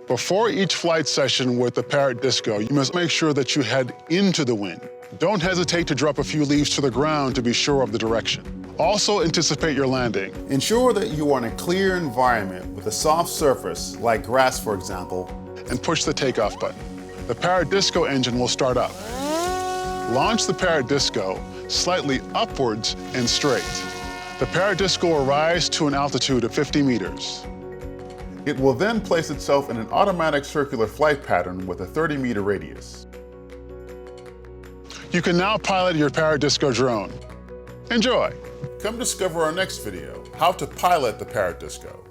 Before each flight session with the Parrot Disco, you must make sure that you head into the wind. Don't hesitate to drop a few leaves to the ground to be sure of the direction. Also anticipate your landing. Ensure that you are in a clear environment with a soft surface, like grass for example, and push the takeoff button. The Parrot Disco engine will start up. Launch the Parrot Disco slightly upwards and straight. The Parrot Disco will rise to an altitude of 50 meters. It will then place itself in an automatic circular flight pattern with a 30-meter radius. You can now pilot your Parrot Disco drone. Enjoy! Come discover our next video, how to pilot the Parrot Disco.